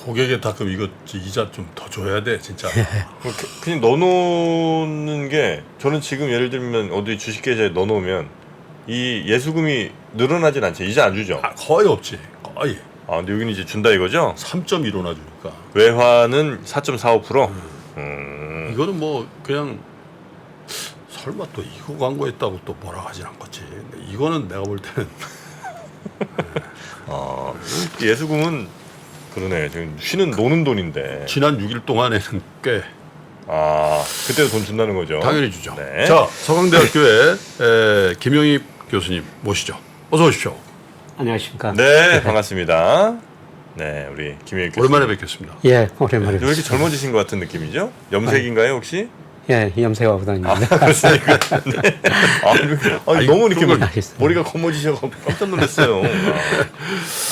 고객에다 그럼 이거 이자 좀 더 줘야 돼 진짜. 그냥 넣어놓는 게 저는 지금 예를 들면 어디 주식계좌에 넣어놓으면 이 예수금이 늘어나진 않죠. 이자 안 주죠. 아, 거의 없지. 거의. 아 근데 여기는 이제 준다 이거죠? 3.15나 주니까. 외화는 4.45%. 이거는 뭐 그냥 설마 또 이거 광고했다고 또 뭐라 하진 않겠지. 근데 이거는 내가 볼 때는 예수금은 그러네. 지금 쉬는 노는 돈인데. 지난 6일 동안에는 꽤 아 그때도 돈 준다는 거죠. 당연히 주죠. 네. 자, 서강대학교의 김영희 교수님 모시죠. 어서 오십시오. 안녕하십니까. 네 반갑습니다. 네 우리 김혜익 교수님. 오랜만에 뵙겠습니다. 예, 오랜만에. 왜 이렇게 젊어지신 것 같은 느낌이죠? 염색인가요 혹시? 예, 염색하고 다닙니다. 그렇습니까? 네. 너무 이렇게 그걸 머리가 검어지셔서 깜짝 놀랐어요.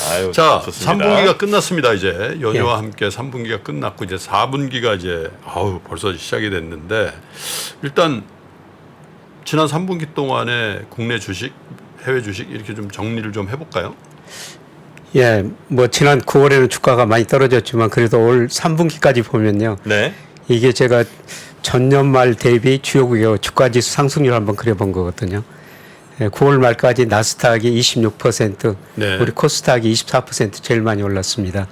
아유, 자, 좋습니다. 3분기가 끝났습니다. 이제 연휴와 함께 3분기가 끝났고 이제 4분기가 이제 벌써 시작이 됐는데 일단 지난 3분기 동안에 국내 주식, 해외 주식 이렇게 좀 정리를 좀 해볼까요? 예, 뭐 지난 9월에는 주가가 많이 떨어졌지만 그래도 올 3분기까지 보면요. 네. 이게 제가 전년 말 대비 주요 구역 주가지수 상승률 한번 그려본 거거든요. 예, 9월 말까지 나스닥이 26%, 네. 우리 코스닥이 24% 제일 많이 올랐습니다.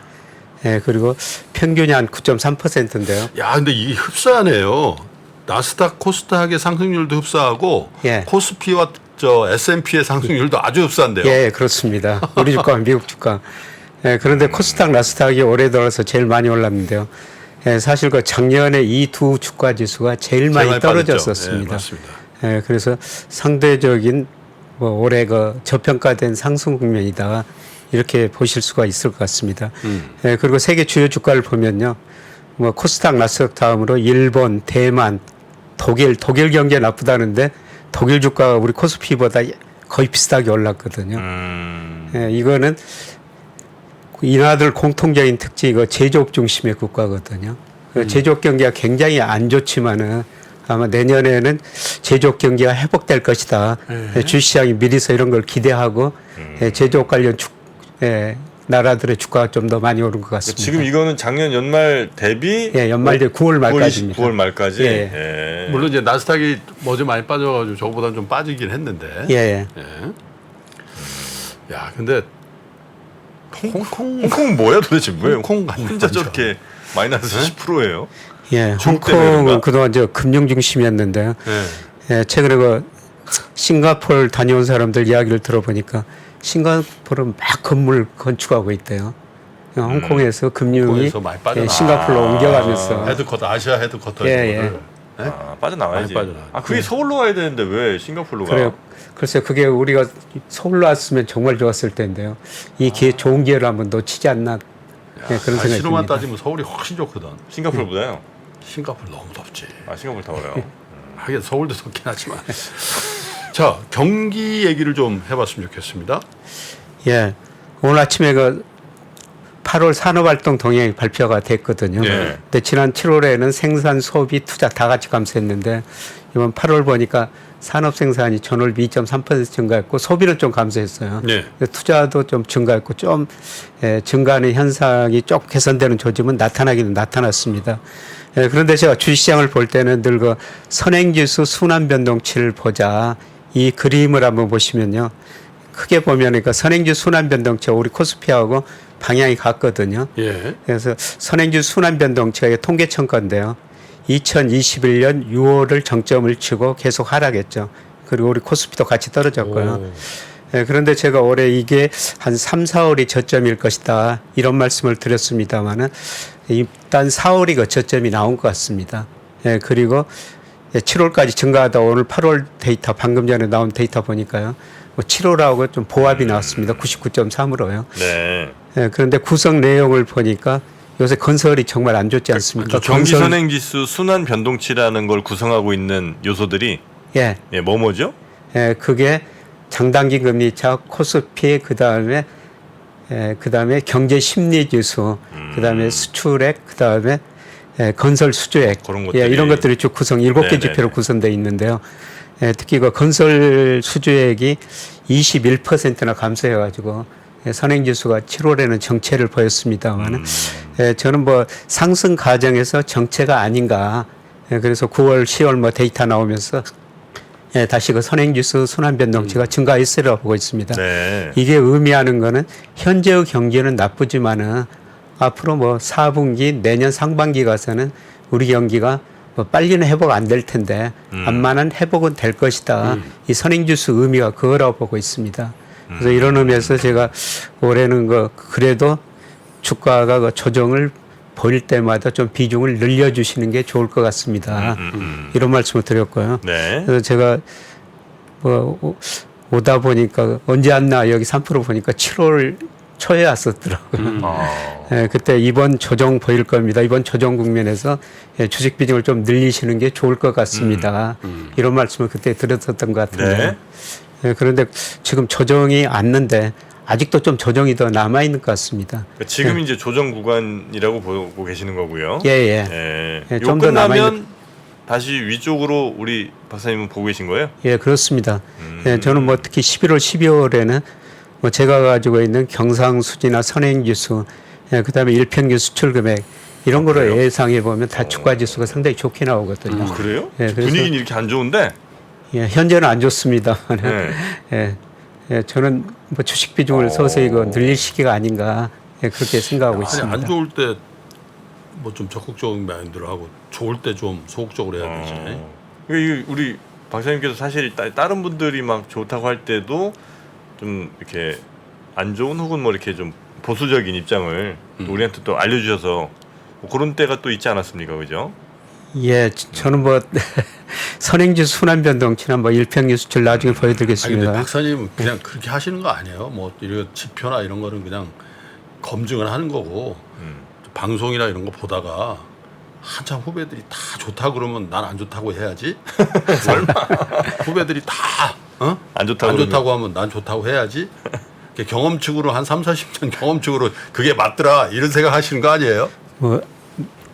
예, 그리고 평균이 한 9.3%인데요. 야, 근데 이게 흡사하네요. 나스닥, 코스닥의 상승률도 흡사하고 예. 코스피와 저 S&P의 상승률도 아주 흡사한데요. 예, 그렇습니다. 우리 주가와 미국 주가. 예, 그런데 코스닥, 나스닥이 올해 들어서 제일 많이 올랐는데요. 예, 사실 그 작년에 이 두 주가 지수가 제일 많이 떨어졌었습니다. 예, 맞습니다. 예, 그래서 상대적인 뭐 올해 그 저평가된 상승 국면이다 이렇게 보실 수가 있을 것 같습니다. 예, 그리고 세계 주요 주가를 보면요, 뭐 코스닥, 나스닥 다음으로 일본, 대만, 독일 경제 나쁘다는데 독일 주가가 우리 코스피보다 거의 비슷하게 올랐거든요. 예, 이거는 이나들 공통적인 특징이 그 제조업 중심의 국가거든요. 제조업 경기가 굉장히 안 좋지만은 아마 내년에는 제조업 경기가 회복될 것이다. 주시장이 미리서 이런 걸 기대하고 제조업 관련 나라들의 주가가 좀 더 많이 오른 것 같습니다. 지금 이거는 작년 연말 대비 연말 대 9월 말까지입니다. 9월 말까지. 예. 물론 이제 나스닥이 뭐지 많이 빠져가지고 저거보다는 좀 빠지긴 했는데. 예. 야, 근데 홍콩은 뭐야 도대체 뭐예요? 홍콩 혼자 저렇게 마이너스 10%예요? 예, 중국 때문에 홍콩은 그런가? 그동안 저 금융 중심이었는데요. 예. 예, 최근에 그 싱가포르 다녀온 사람들 이야기를 들어보니까 싱가포르는 막 건물 건축하고 있대요. 홍콩에서 금융이 홍콩에서 많이 빠져나와. 싱가포르로 옮겨가면서 헤드쿼터 아시아 헤드쿼터 예. 빠져나와야지. 많이 빠져나와요. 그게 서울로 가야 되는데 왜 싱가포르로 가? 그래요. 글쎄 그게 우리가 서울로 왔으면 정말 좋았을 텐데요. 이 기회 좋은 기회를 한번 놓치지 않나 그런 생각이 날씨로만 듭니다. 따지면 서울이 훨씬 좋거든. 싱가포르보다요? 싱가포르 너무 덥지. 싱가포르 더워요. 하긴 서울도 덥긴 하지만. 자, 경기 얘기를 좀 해봤으면 좋겠습니다. 예, 오늘 아침에 그 8월 산업활동 동향이 발표가 됐거든요. 예. 근데 지난 7월에는 생산, 소비, 투자 다 같이 감소했는데 이번 8월 보니까 산업 생산이 전월비 2.3% 증가했고 소비는 좀 감소했어요. 예. 투자도 좀 증가했고 좀 증가하는 현상이 조금 개선되는 조짐은 나타나기는 나타났습니다. 그런데 제가 주식시장을 볼 때는 늘 그 선행지수 순환 변동치를 보자. 이 그림을 한번 보시면요. 크게 보면 그러니까 선행지수 순환 변동치가 우리 코스피하고 방향이 같거든요. 예. 그래서 선행지수 순환 변동치가 이게 통계청 건데요. 2021년 6월을 정점을 치고 계속 하락했죠. 그리고 우리 코스피도 같이 떨어졌고요. 그런데 제가 올해 이게 한 3, 4월이 저점일 것이다. 이런 말씀을 드렸습니다만은 일단 4월이 그 저점이 나온 것 같습니다. 그리고 7월까지 증가하다 오늘 8월 데이터 방금 전에 나온 데이터 보니까요. 뭐 7월하고 좀 보합이 나왔습니다. 99.3으로요. 네. 그런데 구성 내용을 보니까 요새 건설이 정말 안 좋지 않습니까? 경기 선행지수 순환 변동치라는 걸 구성하고 있는 요소들이 뭐죠? 그게 장단기 금리차, 코스피 그다음에 경제 심리 지수, 그다음에 수출액, 그다음에 건설 수주액 그런 것들이. 이런 것들이 쭉 구성 7개 지표로 구성되어 있는데요. 특히 그 건설 수주액이 21%나 감소해가지고 선행지수가 7월에는 정체를 보였습니다만은 저는 뭐 상승 과정에서 정체가 아닌가. 그래서 9월, 10월 뭐 데이터 나오면서 다시 그 선행지수 순환변동치가 증가했으리라고 보고 있습니다. 네. 이게 의미하는 거는 현재의 경기는 나쁘지만은 앞으로 뭐 4분기 내년 상반기 가서는 우리 경기가 뭐 빨리는 회복 안 될 텐데 암만한 회복은 될 것이다. 이 선행지수 의미가 그거라고 보고 있습니다. 그래서 이런 의미에서 제가 올해는 그래도 주가가 그 조정을 보일 때마다 좀 비중을 늘려주시는 게 좋을 것 같습니다. 이런 말씀을 드렸고요. 네. 그래서 제가 뭐 오다 보니까 언제 왔나 여기 3% 보니까 7월 초에 왔었더라고요. 그때 이번 조정 보일 겁니다. 이번 조정 국면에서 주식 비중을 좀 늘리시는 게 좋을 것 같습니다. 이런 말씀을 그때 드렸었던 것 같은데. 그런데 지금 조정이 왔는데 아직도 좀 조정이 더 남아 있는 것 같습니다. 그러니까 지금 이제 조정 구간이라고 보고 계시는 거고요. 예. 요 좀 더 남아 있는. 끝나면 다시 위쪽으로 우리 박사님은 보고 계신 거예요? 예, 그렇습니다. 저는 뭐 특히 11월, 12월에는 뭐 제가 가지고 있는 경상수지나 선행지수, 그다음에 일평균 수출 금액 이런 거를 그래요? 예상해 보면 다 주가 지수가 상당히 좋게 나오거든요. 그래요? 예, 그래서- 분위기는 이렇게 안 좋은데? 예, 현재는 안 좋습니다. 네. 저는 뭐 주식 비중을 서서히 늘릴 시기가 아닌가 그렇게 생각하고 아니, 있습니다. 안 좋을 때 뭐 좀 적극적인 마인드를 하고 좋을 때 좀 소극적으로 해야 되지. 이게 우리 박사님께서 사실 다른 분들이 막 좋다고 할 때도 좀 이렇게 안 좋은 혹은 뭐 이렇게 좀 보수적인 입장을 또 우리한테 또 알려주셔서 뭐 그런 때가 또 있지 않았습니까, 그죠? 예, 저는 뭐 선행지수 순환변동치나 뭐 일평균 수출 나중에 아니 근데 보여드리겠습니다. 박사님 그냥 그렇게 하시는 거 아니에요? 뭐 이런 지표나 이런 거는 그냥 검증을 하는 거고 방송이나 이런 거 보다가 한참 후배들이 다 좋다 그러면 난 안 좋다고 해야지. 설마 후배들이 다 안 좋다고 안 좋다고 하면 난 좋다고 해야지. 이렇게 경험칙으로 한 3, 40년 경험칙으로 그게 맞더라 이런 생각 하시는 거 아니에요? 뭐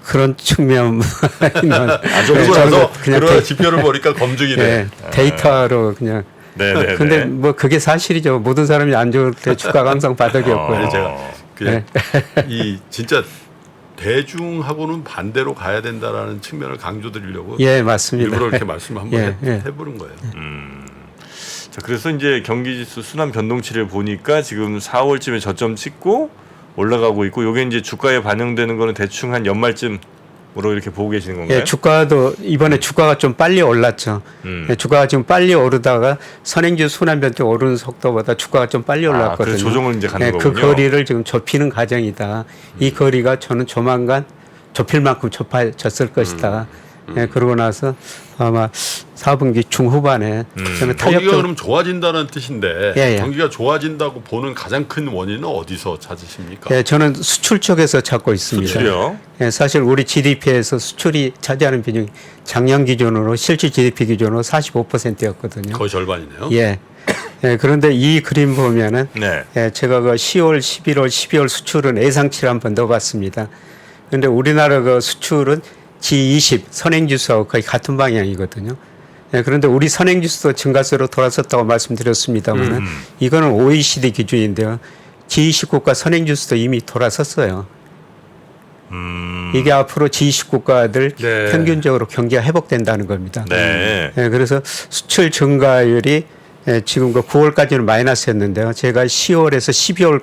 그런 측면 그거라서 그런 지표를 보니까 검증이 돼. 데이터로 그냥. 네네. 근데 뭐 그게 사실이죠. 모든 사람이 안 좋을 때 주가가 항상 바닥이었고요. 아니 제가 그냥 이 진짜 대중하고는 반대로 가야 된다라는 측면을 강조드리려고 예, 맞습니다. 일부러 이렇게 말씀 한번 예. 해보는 거예요. 자, 그래서 이제 경기지수 순환 변동치를 보니까 지금 4월쯤에 저점 찍고 올라가고 있고, 요게 이제 주가에 반영되는 거는 대충 한 연말쯤으로 이렇게 보고 계시는 건가요? 예, 주가도 이번에 주가가 좀 빨리 올랐죠. 예, 주가가 지금 빨리 오르다가 선행지수 순환변동 오르는 속도보다 주가가 좀 빨리 올랐거든요. 그래서 조정을 이제 가는 그 거군요. 거리를 지금 좁히는 과정이다. 이 거리가 저는 조만간 좁힐 만큼 좁아졌을 것이다. 예, 그러고 나서 아마 4분기 중후반에 저는 경기가 탄력적 그럼 좋아진다는 뜻인데 예. 경기가 좋아진다고 보는 가장 큰 원인은 어디서 찾으십니까? 예, 저는 수출 쪽에서 찾고 있습니다. 수출이요? 예, 사실 우리 GDP에서 수출이 차지하는 비중이 작년 기준으로 실질 GDP 기준으로 45%였거든요. 거의 절반이네요. 예. 예, 그런데 이 그림 보면은 네. 예, 제가 그 10월, 11월, 12월 수출은 예상치를 한번 넣어봤습니다. 그런데 우리나라 그 수출은 G20 선행지수하고 거의 같은 방향이거든요. 예, 그런데 우리 선행지수도 증가세로 돌아섰다고 말씀드렸습니다만 이거는 OECD 기준인데요. G20 국가 선행지수도 이미 돌아섰어요. 이게 앞으로 G20 국가들 네. 평균적으로 경기가 회복된다는 겁니다. 네. 예, 그래서 수출 증가율이 지금 그 9월까지는 마이너스였는데요. 제가 10월에서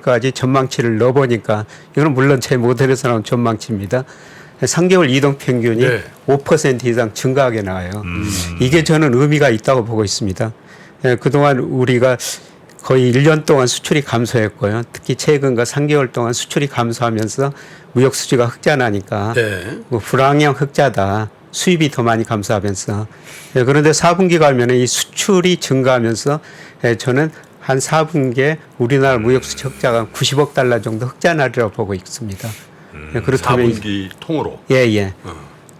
12월까지 전망치를 넣어보니까 이거는 물론 제 모델에서 나온 전망치입니다. 3개월 이동 평균이 네. 5% 이상 증가하게 나와요. 이게 저는 의미가 있다고 보고 있습니다. 그동안 우리가 거의 1년 동안 수출이 감소했고요. 특히 최근과 3개월 동안 수출이 감소하면서 무역 수지가 흑자나니까 네. 뭐 불황형 흑자다. 수입이 더 많이 감소하면서. 그런데 4분기 가면은 이 수출이 증가하면서 저는 한 4분기에 우리나라 무역 수지 흑자가 90억 달러 정도 흑자나리라고 보고 있습니다. 그렇다면 4분기 통으로. 예.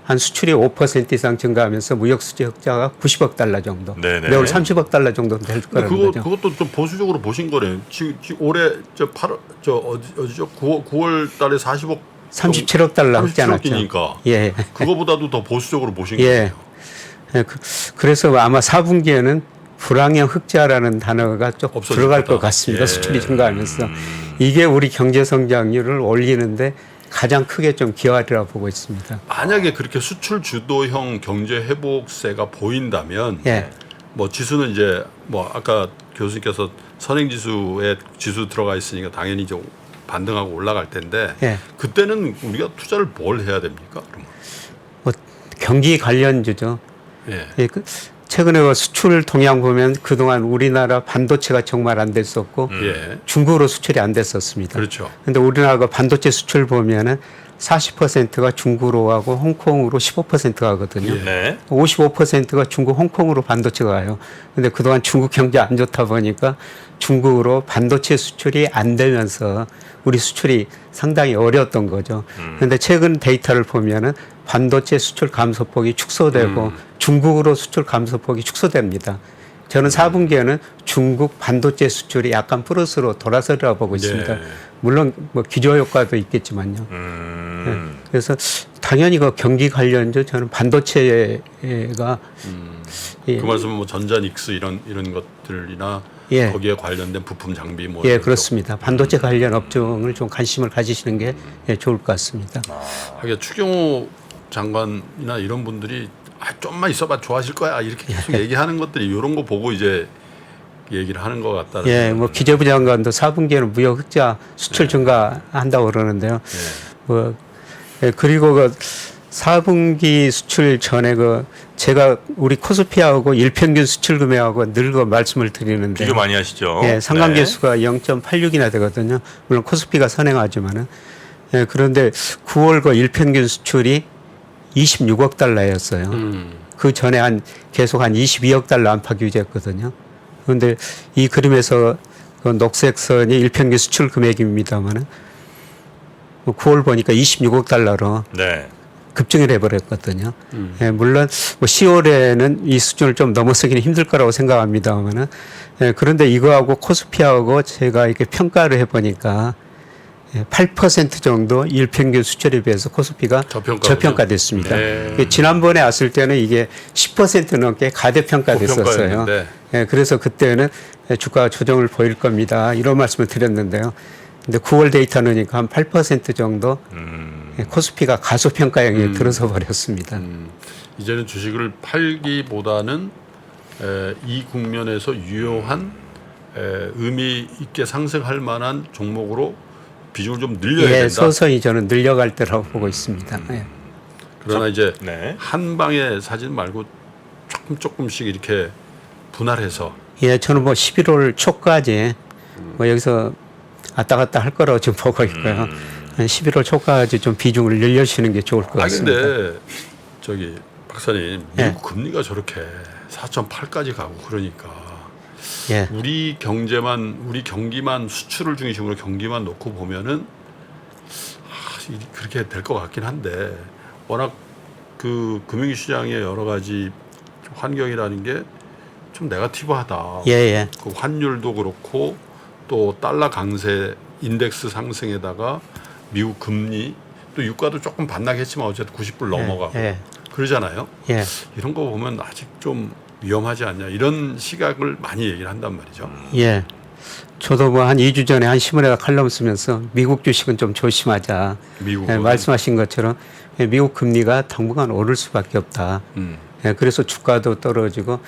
한 수출이 5% 이상 증가하면서 무역 수지 흑자가 90억 달러 정도. 네네. 내올 30억 달러 정도 될 거라는 거죠. 그것도 좀 보수적으로 보신 거네요. 지금 올해 어디죠? 9월 달에 40억 37억 달러 흑자 났죠. 37억이니까. 예. 그거보다도 더 보수적으로 보신 예. 거예요. 그래서 아마 4분기에는 불황형 흑자라는 단어가 좀 없어질 들어갈 거다. 것 같습니다. 예. 수출이 증가하면서. 이게 우리 경제 성장률을 올리는데 가장 크게 좀 기여하리라 보고 있습니다. 만약에 그렇게 수출 주도형 경제 회복세가 보인다면 예. 뭐 지수는 이제 뭐 아까 교수님께서 선행지수에 지수 들어가 있으니까 당연히 좀 반등하고 올라갈 텐데 예. 그때는 우리가 투자를 뭘 해야 됩니까? 그러면 뭐 경기 관련주죠. 예. 예, 최근에 그 수출 동향 보면 그동안 우리나라 반도체가 정말 안 됐었고 예. 중국으로 수출이 안 됐었습니다. 그렇죠. 근데 우리나라가 반도체 수출 보면은 40%가 중국으로 가고 홍콩으로 15%가 가거든요. 예. 네. 55%가 중국 홍콩으로 반도체가 가요. 근데 그동안 중국 경제 안 좋다 보니까 중국으로 반도체 수출이 안 되면서 우리 수출이 상당히 어려웠던 거죠. 근데 최근 데이터를 보면은 반도체 수출 감소폭이 축소되고 중국으로 수출 감소폭이 축소됩니다. 저는 4분기에는 중국 반도체 수출이 약간 플러스로 돌아서리라 보고 있습니다. 네. 물론 뭐 기저 효과도 있겠지만요. 네. 그래서 당연히 그 경기 관련주 저는 반도체가 예. 그 말씀은 뭐 전자닉스 이런 것들이나 예. 거기에 관련된 부품 장비 뭐 예, 이런 그렇습니다. 반도체 관련 업종을 좀 관심을 가지시는 게 예, 좋을 것 같습니다. 쪽. 하긴 추경호 장관이나 이런 분들이 좀만 있어봐 좋아질 거야 이렇게 계속 얘기하는 것들이 이런 거 보고 이제 얘기를 하는 것 같다는. 예, 뭐 기재부 장관도 4분기에는 무역 흑자 수출 증가한다고 그러는데요. 뭐 예, 그리고 그 4분기 수출 전에 그 제가 우리 코스피하고 일평균 수출 금액하고 늘 그 말씀을 드리는데 비교 많이 하시죠. 예, 상관계수가 0.86이나 되거든요. 물론 코스피가 선행하지만은 예, 그런데 9월 그 일평균 수출이 26억 달러였어요. 그 전에 계속 한 22억 달러 안팎 유지했거든요. 그런데 이 그림에서 그 녹색선이 일평균 수출 금액입니다만은 9월 보니까 26억 달러로 네. 급증을 해버렸거든요. 예, 물론 뭐 10월에는 이 수준을 좀 넘어서기는 힘들 거라고 생각합니다만은 예, 그런데 이거하고 코스피하고 제가 이렇게 평가를 해보니까 8% 정도 일평균 수출에 비해서 코스피가 저평가됐습니다. 네. 지난번에 왔을 때는 이게 10% 넘게 가대평가됐었어요. 고평가였는데. 예, 그래서 그때는 주가 조정을 보일 겁니다. 이런 말씀을 드렸는데요. 근데 9월 데이터 넣으니까 한 8% 정도 코스피가 가소평가형에 들어서 버렸습니다. 이제는 주식을 팔기보다는 이 국면에서 유효한 의미 있게 상승할 만한 종목으로 비중을 좀 늘려야 예, 된다. 서서히 저는 늘려갈 때라고 보고 있습니다. 예. 그러나 이제 네. 한 방에 사진 말고 조금씩 이렇게 분할해서 예, 저는 뭐 11월 초까지 뭐 여기서 왔다 갔다 할 거라고 지금 보고 있고요. 11월 초까지 좀 비중을 늘려주시는 게 좋을 것 같습니다. 근데 저기 박사님 미국 예. 금리가 저렇게 4.8까지 가고 그러니까 예, 우리 경기만 수출을 중심으로 경기만 놓고 보면은 그렇게 될 것 같긴 한데 워낙 그 금융 시장의 여러 가지 환경이라는 게 좀 네거티브하다. 예, 예. 그 환율도 그렇고 또 달러 강세 인덱스 상승에다가 미국 금리 또 유가도 조금 반락했지만 어쨌든 90불 넘어가고 예. 그러잖아요. 예. 이런 거 보면 아직 좀 위험하지 않냐 이런 시각을 많이 얘기를 한단 말이죠. 예. 저도 뭐 한 2주 전에 한 신문에다 칼럼 쓰면서 미국 주식은 좀 조심하자. 미국은. 예, 말씀하신 것처럼 예, 미국 금리가 당분간 오를 수밖에 없다. 예, 그래서 주가도 떨어지고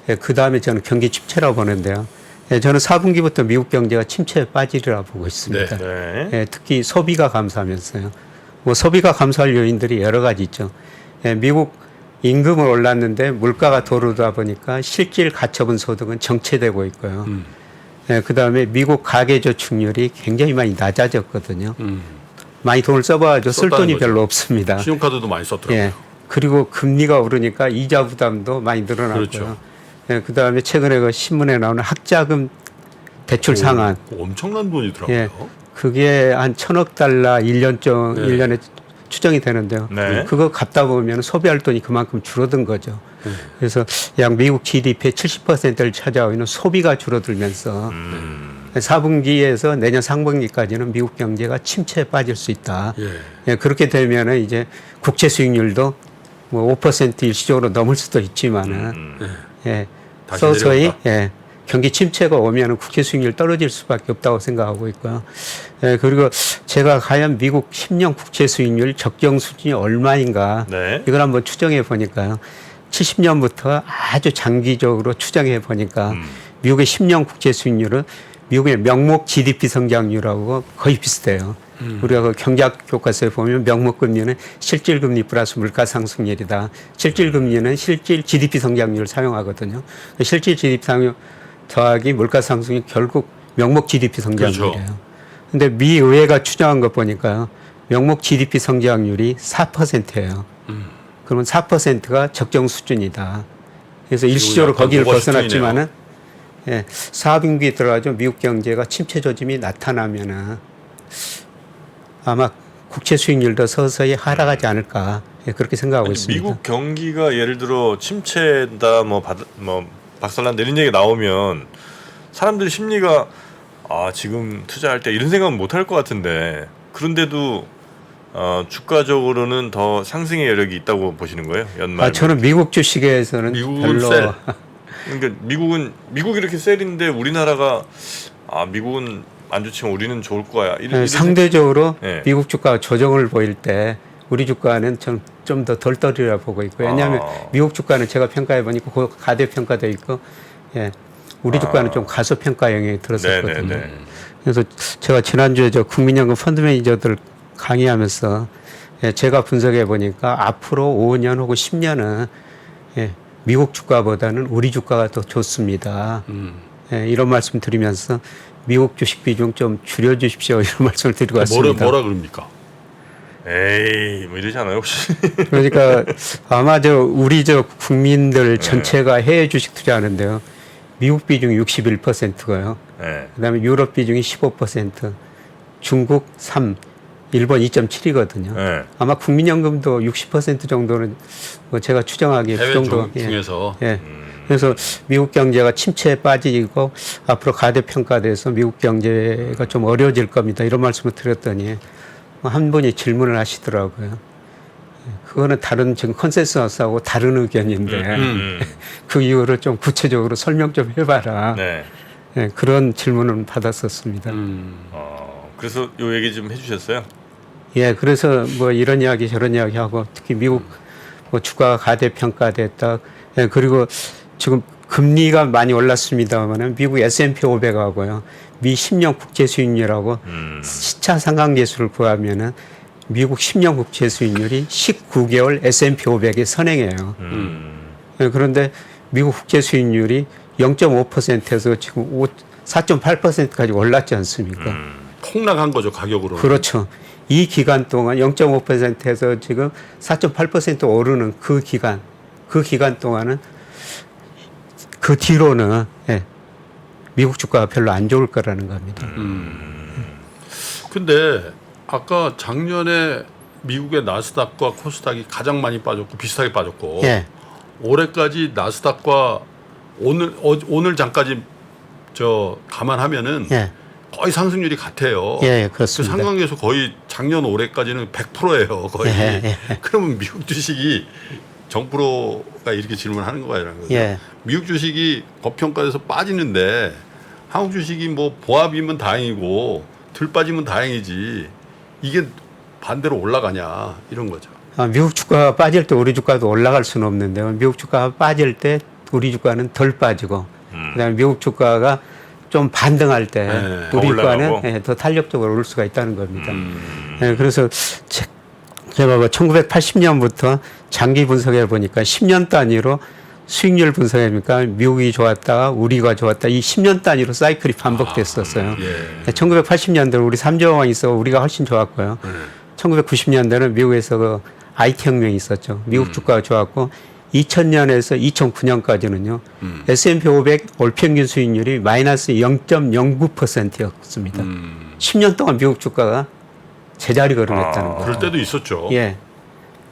예, 그 다음에 저는 경기 침체라고 보는데요. 예, 저는 4분기부터 미국 경제가 침체에 빠지리라 보고 있습니다. 네. 예, 특히 소비가 감소하면서요. 뭐 소비가 감소할 요인들이 여러 가지 있죠. 예, 미국 임금은 올랐는데 물가가 오르다 보니까 실질 가처분 소득은 정체되고 있고요. 예, 그다음에 미국 가계 저축률이 굉장히 많이 낮아졌거든요. 많이 돈을 써봐가지고 쓸 썼다는 돈이 거죠. 별로 없습니다. 신용카드도 많이 썼더라고요. 예. 그리고 금리가 오르니까 이자 부담도 많이 늘어났고요. 그렇죠. 예, 그다음에 최근에 그 신문에 나오는 학자금 대출 상한 엄청난 돈이더라고요. 예. 그게 한 1,000억 달러 1년에 추정이 되는데요. 네. 그거 그거 갚다 보면 소비할 돈이 그만큼 줄어든 거죠. 그래서 약 미국 GDP의 70%를 차지하고 있는 소비가 줄어들면서 4분기에서 내년 상반기까지는 미국 경제가 침체에 빠질 수 있다. 예. 예, 그렇게 되면은 이제 국채 수익률도 뭐 5% 일시적으로 넘을 수도 있지만은 예, 다시 서서히 내려온다. 예, 경기 침체가 오면 국채 수익률 떨어질 수밖에 없다고 생각하고 있고요. 그리고 제가 과연 미국 10년 국채 수익률 적정 수준이 얼마인가 네. 이걸 한번 추정해 보니까요. 70년부터 아주 장기적으로 추정해 보니까 미국의 10년 국채 수익률은 미국의 명목 GDP 성장률하고 거의 비슷해요. 우리가 그 경제학 교과서에 보면 명목 금리는 실질 금리 플러스 물가 상승률이다. 실질 금리는 실질 GDP 성장률을 사용하거든요. 실질 GDP 상승 더하기 물가 상승이 결국 명목 GDP 성장률이에요. 그렇죠. 근데 미 의회가 추정한 것 보니까요. 명목 GDP 성장률이 4%예요. 그러면 4%가 적정 수준이다. 그래서 일시적으로 약간 거기를 오버 벗어났지만은 예, 사분기에 들어가죠. 미국 경제가 침체 조짐이 나타나면은 아마 국채 수익률도 서서히 하락하지 않을까 예, 그렇게 생각하고 있습니다. 미국 경기가 예를 들어 침체다 뭐 박살난다 이런 얘기가 나오면 사람들 심리가 지금 투자할 때 이런 생각은 못 할 것 같은데 그런데도 주가적으로는 더 상승의 여력이 있다고 보시는 거예요? 연말. 저는 미국 주식에서는 미국은 별로 셀. 그러니까 미국이 이렇게 셀인데 우리나라가 미국은 안 좋지만 우리는 좋을 거야. 이런 상대적으로 네. 미국 주가가 조정을 보일 때 우리 주가는 좀 더 덜 떨이라 보고 있고 왜냐하면 미국 주가는 제가 평가해 보니까 가대 평가돼 있고 예, 우리 주가는 좀 가소 평가 영역에 들었었거든요. 네네네. 그래서 제가 지난주에 저 국민연금 펀드 매니저들 강의하면서 예, 제가 분석해 보니까 앞으로 5년 혹은 10년은 예, 미국 주가보다는 우리 주가가 더 좋습니다. 예, 이런 말씀 드리면서 미국 주식 비중 좀 줄여주십시오 이런 말씀을 드리고 왔습니다. 뭐라 그럽니까? 에이 뭐 이러지 않아요 혹시? 그러니까 아마 우리 국민들 전체가 해외 주식 투자하는데요. 미국 비중이 61%고요. 네. 그다음에 유럽 비중이 15%, 중국 3, 일본 2.7이거든요. 네. 아마 국민연금도 60% 정도는 뭐 제가 추정하기에 그 해외 정도. 중에서 예. 그래서 미국 경제가 침체에 빠지고 앞으로 가대평가돼서 미국 경제가 좀 어려워질 겁니다. 이런 말씀을 드렸더니 한 분이 질문을 하시더라고요. 그거는 다른 지금 컨센서스하고 다른 의견인데 그 이유를 좀 구체적으로 설명 좀 해봐라. 네. 예, 그런 질문을 받았었습니다. 그래서 요 얘기 좀 해주셨어요? 예, 그래서 뭐 이런 이야기 저런 이야기 하고 특히 미국 뭐 주가가 가대평가됐다. 예, 그리고 지금 금리가 많이 올랐습니다만은 미국 S&P 500하고요. 미 10년 국채 수익률하고 시차 상관계수를 구하면은 미국 10년 국채 수익률이 19개월 S&P 500에 선행해요. 예, 그런데 미국 국채 수익률이 0.5%에서 지금 4.8%까지 올랐지 않습니까? 폭락한 거죠 가격으로. 그렇죠. 이 기간 동안 0.5%에서 지금 4.8% 오르는 그 기간 동안은 그 뒤로는 예, 미국 주가가 별로 안 좋을 거라는 겁니다. 근데 아까 작년에 미국의 나스닥과 코스닥이 가장 많이 빠졌고 비슷하게 빠졌고 예. 올해까지 나스닥과 오늘 장까지 감안하면은 예. 거의 상승률이 같아요. 예, 그 그렇습니다. 상관계수 거의 작년 올해까지는 100%예요. 거의. 예, 그러면 미국 주식이 정프로가 이렇게 질문하는 거라는 거죠. 예. 미국 주식이 고평가돼서 빠지는데 한국 주식이 뭐 보합이면 다행이고 들 빠지면 다행이지 이게 반대로 올라가냐 이런 거죠. 미국 주가가 빠질 때 우리 주가도 올라갈 수는 없는데요. 미국 주가가 빠질 때 우리 주가는 덜 빠지고 그다음에 미국 주가가 좀 반등할 때 네, 우리 더 올라가고. 주가는 예, 더 탄력적으로 오를 수가 있다는 겁니다. 예, 그래서 제가 1980년부터 장기 분석해 보니까 10년 단위로 수익률 분석해 보니까 미국이 좋았다가 우리가 좋았다 이 10년 단위로 사이클이 반복됐었어요. 예. 1980년대는 우리 3조 원이 있어 우리가 훨씬 좋았고요. 1990년대는 미국에서 그 IT 혁명이 있었죠. 미국 주가가 좋았고 2000년에서 2009년까지는요. S&P 500 올 평균 수익률이 마이너스 0.09%였습니다. 10년 동안 미국 주가가 제자리 걸음했다는 거예요. 그럴 때도 있었죠. 예.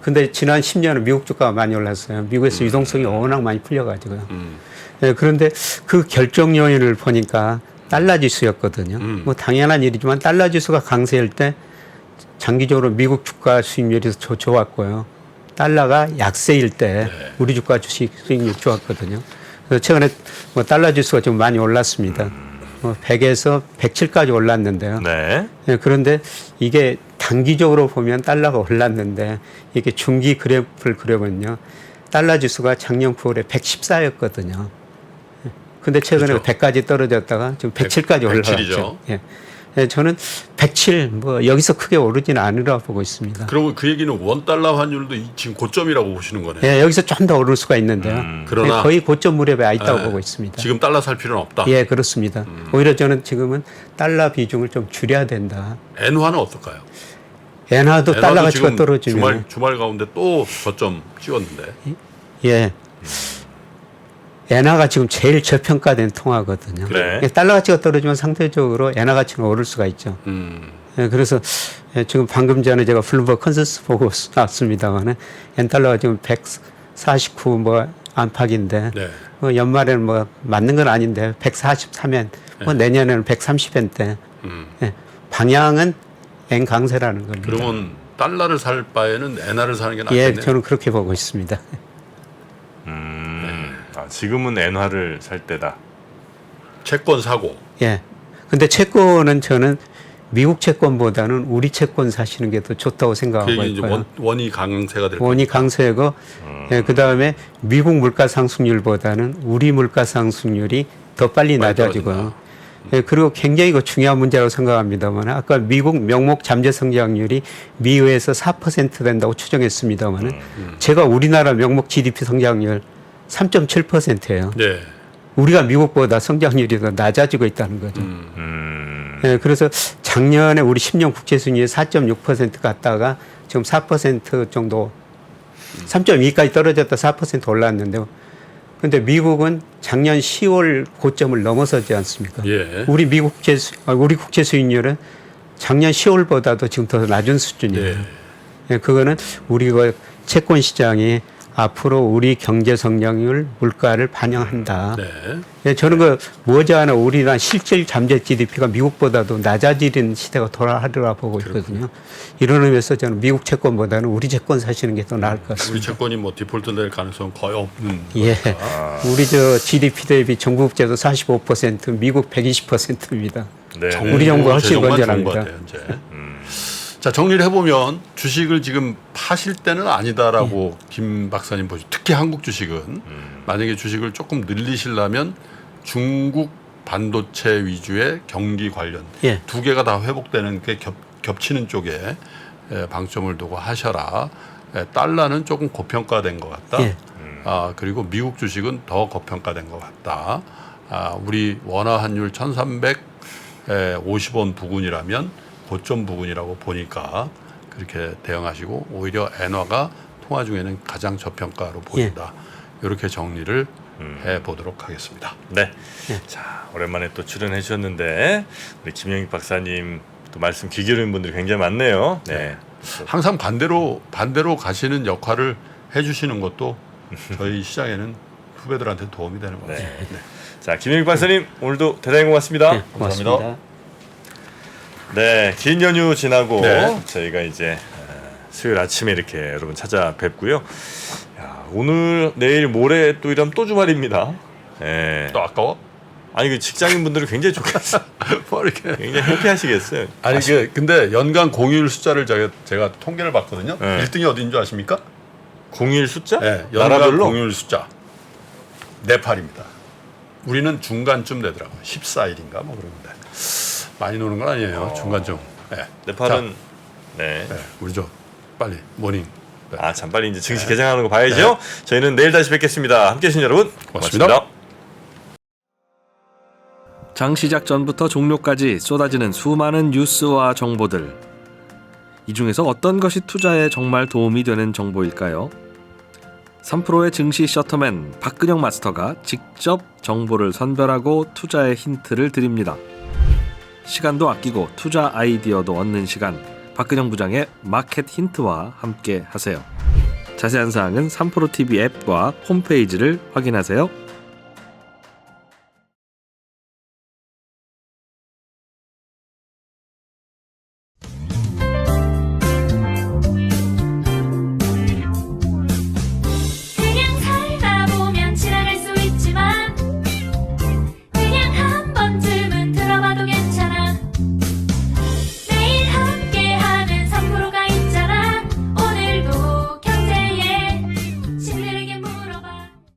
근데 지난 10년은 미국 주가가 많이 올랐어요. 미국에서 유동성이 워낙 많이 풀려가지고요. 예, 그런데 그 결정 요인을 보니까 달러 지수였거든요. 뭐 당연한 일이지만 달러 지수가 강세일 때 장기적으로 미국 주가 수익률이 좋았고요. 달러가 약세일 때 우리 주가 주식 수익률이 좋았거든요. 그래서 최근에 뭐 달러 지수가 좀 많이 올랐습니다. 100에서 107까지 올랐는데요. 네. 예, 그런데 이게 단기적으로 보면 달러가 올랐는데 이게 중기 그래프를 그려보면요. 달러 지수가 작년 9월에 114였거든요. 근데 최근에 그렇죠. 100까지 떨어졌다가 지금 107까지 107 올라갔죠. 이죠. 예. 예, 저는 107, 뭐 여기서 크게 오르지는 않으라 보고 있습니다. 그러면 그 얘기는 원달러 환율도 지금 고점이라고 보시는 거네요. 예, 여기서 좀 더 오를 수가 있는데요. 그러나 예, 거의 고점 무렵에 와 있다고 예, 보고 있습니다. 지금 달러 살 필요는 없다. 예, 그렇습니다. 오히려 저는 지금은 달러 비중을 좀 줄여야 된다. 엔화는 어떨까요? 엔화도 달러 엔화도 가치가 지금 떨어지면 주말 가운데 또 저점 찍었는데. 예. 엔화가 지금 제일 저평가된 통화거든요. 그래. 예, 달러 가치가 떨어지면 상대적으로 엔화 가치는 오를 수가 있죠. 예, 그래서 지금 방금 전에 제가 블룸버그 컨센서스 보고 왔습니다만은 엔 달러가 지금 149 뭐 안팎인데 네. 연말에는 뭐 맞는 건 아닌데 143엔 뭐 내년에는 130엔대. 예, 방향은 엔 강세라는 겁니다. 그러면 달러를 살 바에는 엔화를 사는 게 예, 낫겠네요. 저는 그렇게 보고 있습니다. 지금은 엔화를 살 때다. 채권 사고. 예. 근데 채권은 저는 미국 채권보다는 우리 채권 사시는 게 더 좋다고 그게 생각하고 이제 있고요. 원이 강세가 될 원이 강세고, 예, 그 다음에 미국 물가 상승률보다는 우리 물가 상승률이 더 빨리 많이 낮아지고요. 떨어진다. 예, 그리고 굉장히 그 중요한 문제라고 생각합니다만, 아까 미국 명목 잠재 성장률이 미의에서 4% 된다고 추정했습니다만, 제가 우리나라 명목 GDP 성장률 3.7%예요. 네. 우리가 미국보다 성장률이 더 낮아지고 있다는 거죠. 예, 그래서 작년에 우리 10년 국채 수익률이 4.6% 갔다가 지금 4% 정도 3.2까지 떨어졌다 4% 올랐는데요. 근데 미국은 작년 10월 고점을 넘어서지 않습니까? 예. 우리 우리 국채 수익률은 작년 10월보다도 지금 더 낮은 수준이에요. 네. 예, 그거는 우리가 채권 시장이 앞으로 우리 경제 성장률 물가를 반영한다. 네. 예, 저는 그 머지않아 우리나라 실질 잠재 GDP가 미국보다도 낮아지는 시대가 돌아하리라 보고 있거든요. 이런 의미에서 저는 미국 채권보다는 우리 채권 사시는 게 더 나을 것 우리 같습니다. 채권이 뭐 디폴트 될 가능성은 거의 없는. 예, 우리 저 GDP 대비 전국제도 45%, 미국 120%입니다. 네. 우리 정부가 훨씬 정말 좋은 건전합니다. 것 같아요, 이제. 자, 정리를 해보면 주식을 지금 파실 때는 아니다라고 김 박사님 보시죠. 특히 한국 주식은 만약에 주식을 조금 늘리시려면 중국 반도체 위주의 경기 관련 예. 두 개가 다 회복되는 게 겹치는 쪽에 방점을 두고 하셔라. 달러는 조금 고평가된 것 같다. 예. 그리고 미국 주식은 더 고평가된 것 같다. 우리 원화 환율 1,350원 부근이라면 고점 부근이라고 보니까 그렇게 대응하시고 오히려 엔화가 통화 중에는 가장 저평가로 보인다. 이렇게 정리를 해보도록 하겠습니다. 네. 자, 오랜만에 또 출연해 주셨는데 우리 김영익 박사님 또 말씀 귀 기울이는 분들이 굉장히 많네요. 네. 항상 반대로 가시는 역할을 해주시는 것도 저희 시장에는 후배들한테 도움이 되는 것 같습니다. 네. 자, 김영익 박사님 오늘도 대단히 고맙습니다. 네, 고맙습니다. 네, 긴 연휴 지나고 네. 저희가 이제 수요일 아침에 이렇게 여러분 찾아뵙고요. 야, 오늘, 내일, 모레 또 이러면 또 주말입니다. 예. 또 아까워? 아니 그 직장인 분들은 굉장히 좋겠어요. 뭐 이렇게. 굉장히 해피하시겠어요. 아니 근데 연간 공휴일 숫자를 제가 통계를 봤거든요. 네. 1등이 어디인 줄 아십니까? 공휴일 숫자? 네, 연간 나라별로? 공휴일 숫자. 네팔입니다. 우리는 중간쯤 되더라고요. 14일인가 뭐 그런데 많이 노는 건 아니에요. 중간쯤. 네. 네팔은 자, 네. 네, 우리 저 빨리 모닝. 네. 아, 참 빨리 이제 증시 개장하는 거 봐야죠. 저희는 내일 다시 뵙겠습니다. 함께 해주신 여러분 고맙습니다. 장 시작 전부터 종료까지 쏟아지는 수많은 뉴스와 정보들. 이 중에서 어떤 것이 투자에 정말 도움이 되는 정보일까요? 3프로의 증시 셔터맨 박근영 마스터가 직접 정보를 선별하고 투자의 힌트를 드립니다. 시간도 아끼고 투자 아이디어도 얻는 시간, 박근영 부장의 마켓 힌트와 함께 하세요. 자세한 사항은 3프로 TV 앱과 홈페이지를 확인하세요.